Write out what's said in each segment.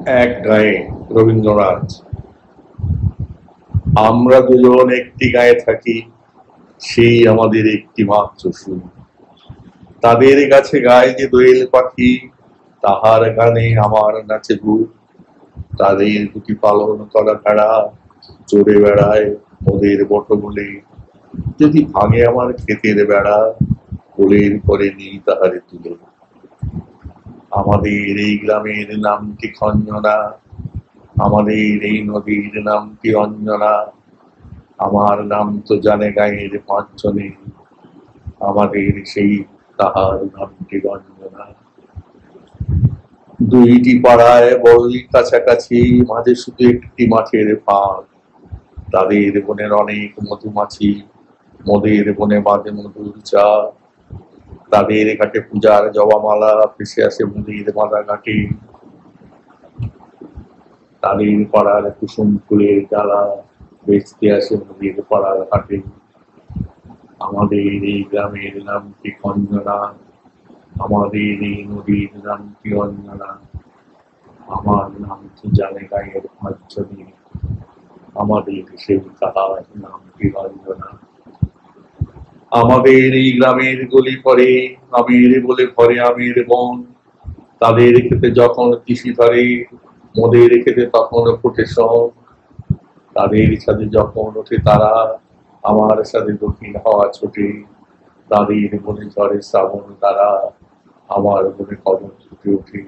এক গায়ে রবীন্দ্রনাথ। আমরা দুজন একটি গায়ে থাকি, সেই আমাদের একটি মাত্র সুর। তাদের কাছে গায়ে যে দোয়েল পাখি, তাহার গানে আমার নাচে বুক। তাদের দুটি পালন করা ভেড়া চড়ে বেড়ায় ওদের বটমূলে। যদি ভাঙে আমার ক্ষেতের বেড়া, কোলের করে নিই তাহারে তুলে। আমাদের এই গ্রামের নামটি খঞ্জনা, আমাদের এই নদীর নামটি অঞ্জনা। আমার নাম তো জানে গাঁয়ের পাঁচজনে, আমাদের সেই তাহার নামটি রঞ্জনা। দুইটি পাড়ায় বড়ই কাছাকাছি, মাঝে শুধু একটি মাঠের ফাঁক। তাদের বনের অনেক মধুমাছি, মোদের বনে বাঁধে মধুর চা। তাদের ঘাটে পূজার জবামালা ভেসে আসে মুদির বাঁধা ঘাটে। তাদের পাড়ার কুসুম ফুলের ডালা বেচতে আসে মুদির পাড়ার হাটে। আমাদের এই গ্রামের নামটি খঞ্জনা, আমাদের এই নদীর নামটি অঞ্জনা। আমার নাম তো জানে গায়ের পাঁচজনে, আমাদের সেই তাহার নামটি রঞ্জনা। আমাদের এই গ্রামের গলি পরে আমের বলে ভরে আমের বন। তাদের খেতে যখন তিসি ধরে, মোদের খেতে তখন ফোটে শখ। তাদের সাথে যখন ওঠে তারা, আমার সাথে দক্ষিণ হওয়া ছোটে। তাদের বনে ঝরে শ্রাবণ তারা, আমার বনে কদম ফুটে ওঠে।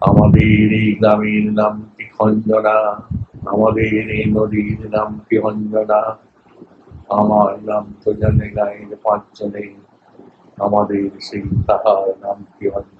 আমাদের এই গ্রামের নামটি খঞ্জনা, আমাদের এই নদীর নামটি অঞ্জনা। আমার নাম তো জানে গায়ের পাঁচজনে, আমাদের সেই তাহার নামটি অঞ্জনা।